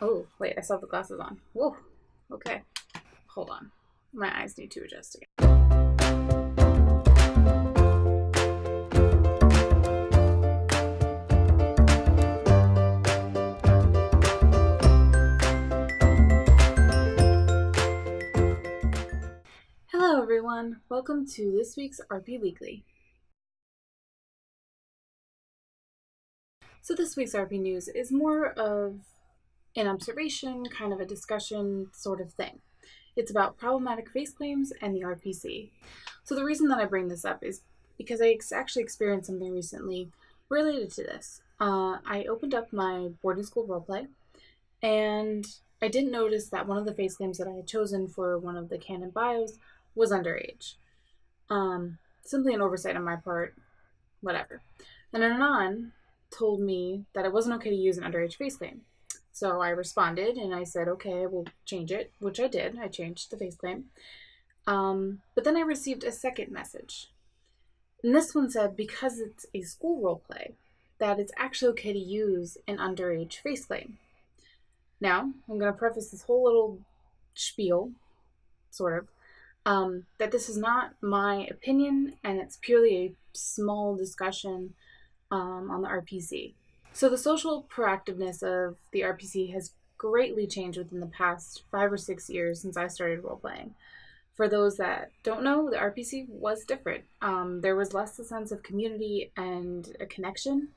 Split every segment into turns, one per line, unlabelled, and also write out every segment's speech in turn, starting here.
Oh, wait, I still have the glasses on. Whoa. Okay. Hold on. My eyes need to adjust again. Hello, everyone. Welcome to this week's RP Weekly. So this week's RP news is more of an observation, kind of a discussion sort of thing. It's about problematic face claims and the RPC. So the reason that I bring this up is because I actually experienced something recently related to this. I opened up my boarding school roleplay, and I didn't notice that one of the face claims that I had chosen for one of the canon bios was underage. Simply an oversight on my part, whatever. And Anon told me that it wasn't okay to use an underage face claim. So I responded and I said, okay, we'll change it, which I did. I changed the face claim. But then I received a second message. And this one said, because it's a school role play, that it's actually okay to use an underage face claim. Now, I'm going to preface this whole little spiel, sort of, that this is not my opinion and it's purely a small discussion on the RPC. So the social proactiveness of the RPC has greatly changed within the past 5 or 6 years since I started role-playing. For those that don't know, the RPC was different. There was less a sense of community and a connection,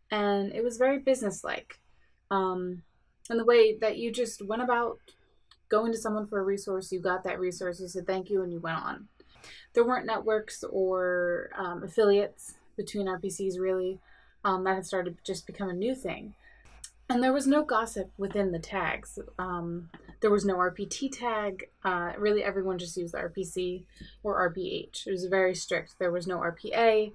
and it was very business-like. And the way that you just went about going to someone for a resource, you got that resource, you said thank you, and you went on. There weren't networks or affiliates between RPCs, really. That had started to just become a new thing. And there was no gossip within the tags. There was no RPT tag. Really, everyone just used the RPC or RPH. It was very strict. There was no RPA.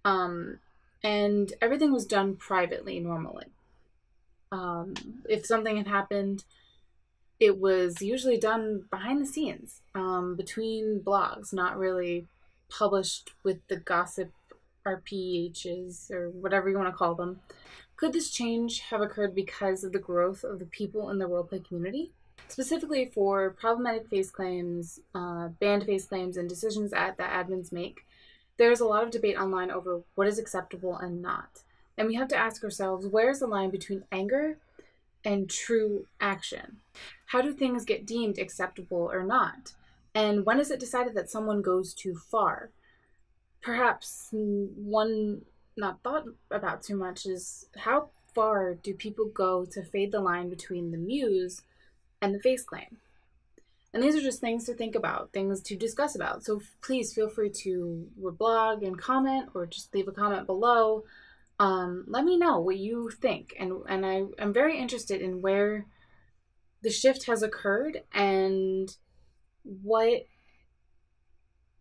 And everything was done privately normally. If something had happened, it was usually done behind the scenes, between blogs, not really published with the gossip RPHs, or whatever you want to call them. Could this change have occurred because of the growth of the people in the roleplay community? Specifically for problematic face claims, banned face claims, and decisions that admins make, there's a lot of debate online over what is acceptable and not. And we have to ask ourselves, where's the line between anger and true action? How do things get deemed acceptable or not? And when is it decided that someone goes too far? Perhaps one not thought about too much is, how far do people go to fade the line between the muse and the face claim? And these are just things to think about, things to discuss about. So please feel free to reblog and comment, or just leave a comment below. Let me know what you think. And I'm very interested in where the shift has occurred and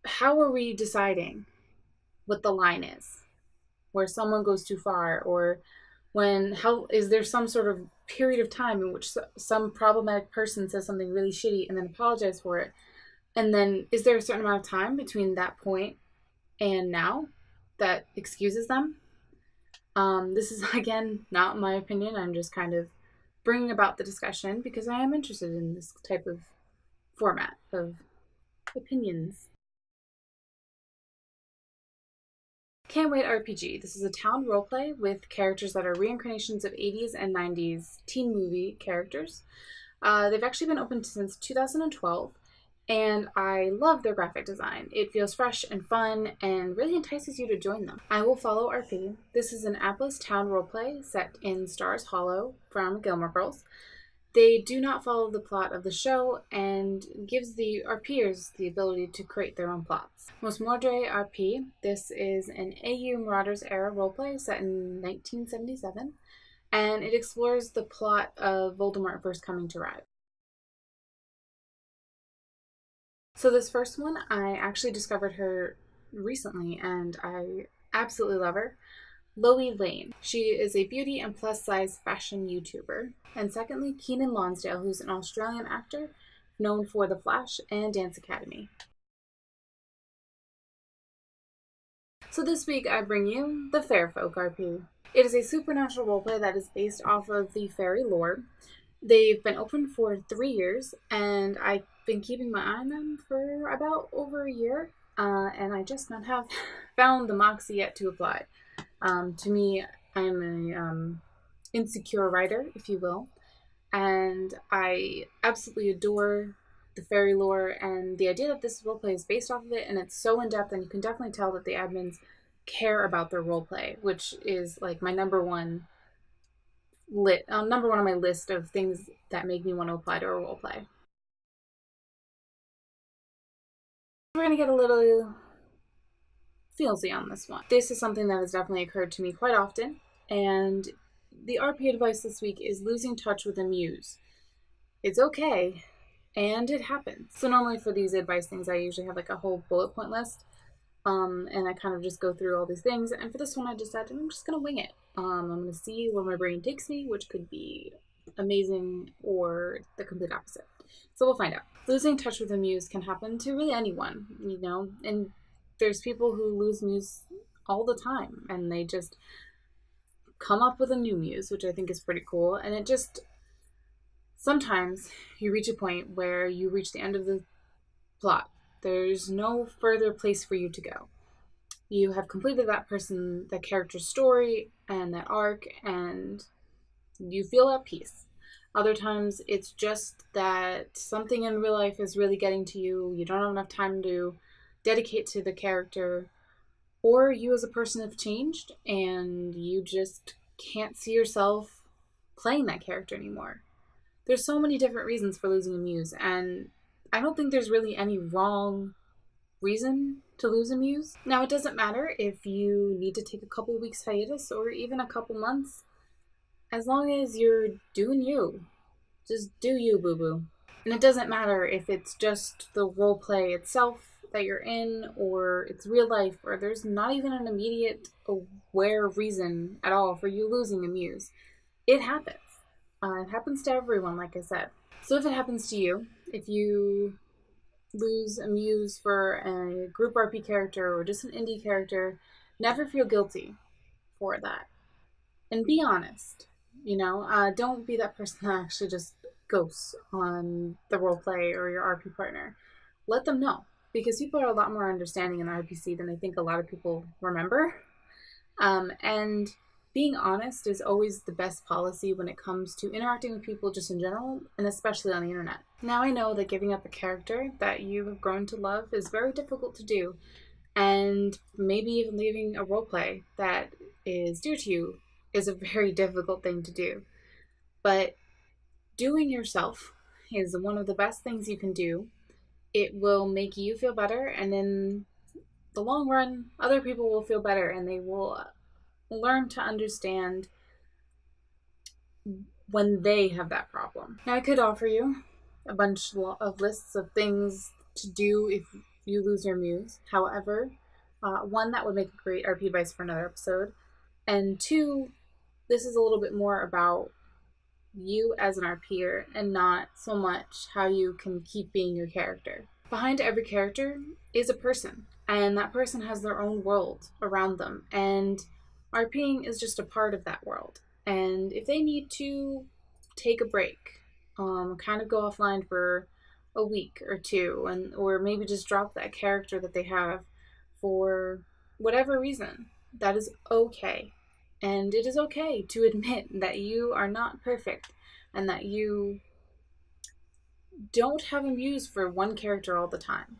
how are we deciding what the line is, where someone goes too far, or how is there some sort of period of time in which some problematic person says something really shitty and then apologizes for it, and then is there a certain amount of time between that point and now that excuses them? This is, again, not my opinion. I'm just kind of bringing about the discussion because I am interested in this type of format of opinions. Can't Wait RPG. This is a town roleplay with characters that are reincarnations of 80s and 90s teen movie characters. They've actually been open since 2012, and I love their graphic design. It feels fresh and fun and really entices you to join them. I will follow RP. This is an Apples town roleplay set in Stars Hollow from Gilmore Girls. They do not follow the plot of the show and gives the RPers the ability to create their own plots. Most Mordre RP. This is an AU Marauders era roleplay set in 1977, and it explores the plot of Voldemort first coming to Rive. So this first one, I actually discovered her recently, and I absolutely love her. Loie Lane. She is a beauty and plus-size fashion YouTuber. And secondly, Keenan Lonsdale, who's an Australian actor known for The Flash and Dance Academy. So this week I bring you the Fair Folk RP. It is a supernatural roleplay that is based off of the fairy lore. They've been open for 3 years, and I've been keeping my eye on them for about over a year, and I just not have found the moxie yet to apply. To me, I'm a insecure writer, if you will, and I absolutely adore the fairy lore and the idea that this roleplay is based off of it, and it's so in depth, and you can definitely tell that the admins care about their roleplay, which is like my number one on my list of things that make me want to apply to a roleplay. We're gonna get a little feelsy on this one. This is something that has definitely occurred to me quite often, and the RP advice this week is losing touch with a muse. It's okay, and it happens. So normally for these advice things, I usually have like a whole bullet point list, and I kind of just go through all these things. And for this one, I decided I'm just gonna wing it. I'm gonna see where my brain takes me, which could be amazing or the complete opposite. So we'll find out. Losing touch with a muse can happen to really anyone, and there's people who lose muse all the time, and they just come up with a new muse, which I think is pretty cool. And it just, sometimes you reach a point where you reach the end of the plot. There's no further place for you to go. You have completed that character's story and that arc, and you feel at peace. Other times it's just that something in real life is really getting to you. You don't have enough time to dedicate to the character, or you as a person have changed and you just can't see yourself playing that character anymore. There's so many different reasons for losing a muse, and I don't think there's really any wrong reason to lose a muse. Now, it doesn't matter if you need to take a couple weeks hiatus or even a couple months, as long as you're doing you. Just do you, boo-boo. And it doesn't matter if it's just the role play itself that you're in, or it's real life, or there's not even an immediate aware reason at all for you losing a muse. It happens. It happens to everyone, like I said. So if it happens to you, if you lose a muse for a group RP character or just an indie character, never feel guilty for that. And be honest. Don't be that person that actually just ghosts on the roleplay or your RP partner. Let them know, because people are a lot more understanding in RPC than I think a lot of people remember. And being honest is always the best policy when it comes to interacting with people just in general, and especially on the internet. Now I know that giving up a character that you have grown to love is very difficult to do, and maybe even leaving a roleplay that is dear to you is a very difficult thing to do. But doing yourself is one of the best things you can do. It will make you feel better, and in the long run, other people will feel better, and they will learn to understand when they have that problem. Now, I could offer you a bunch of lists of things to do if you lose your muse. However, one, that would make a great RP advice for another episode. And two, this is a little bit more about you as an RPer and not so much how you can keep being your character. Behind every character is a person, and that person has their own world around them, and RPing is just a part of that world. And if they need to take a break, kind of go offline for a week or two, or maybe just drop that character that they have for whatever reason, that is okay. And it is okay to admit that you are not perfect and that you don't have a muse for one character all the time.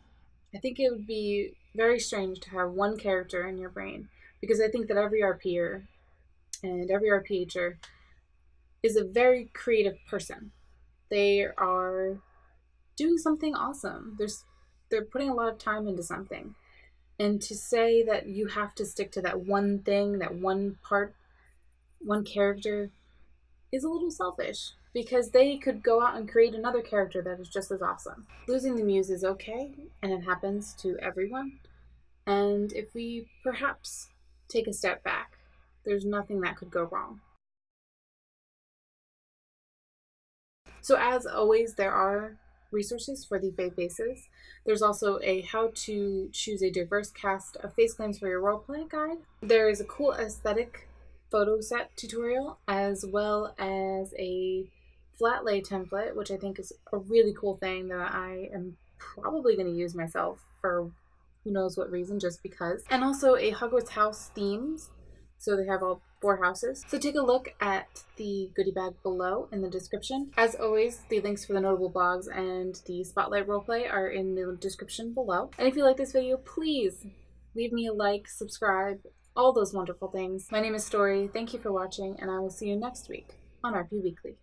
I think it would be very strange to have one character in your brain, because I think that every RPer and every RPHer is a very creative person. They are doing something awesome. They're putting a lot of time into something. And to say that you have to stick to that one thing, that one part, one character, is a little selfish, because they could go out and create another character that is just as awesome. Losing the muse is okay, and it happens to everyone. And if we perhaps take a step back, there's nothing that could go wrong. So as always, there are resources for the Fave Faces. There's also a how to choose a diverse cast of face claims for your roleplay guide. There is a cool aesthetic photo set tutorial, as well as a flat lay template, which I think is a really cool thing that I am probably going to use myself for who knows what reason, just because. And also a Hogwarts house themes. So they have all 4 houses. So take a look at the goodie bag below in the description. As always, the links for the notable blogs and the spotlight roleplay are in the description below. And if you like this video, please leave me a like, subscribe, all those wonderful things. My name is Stori. Thank you for watching, and I will see you next week on RP Weekly.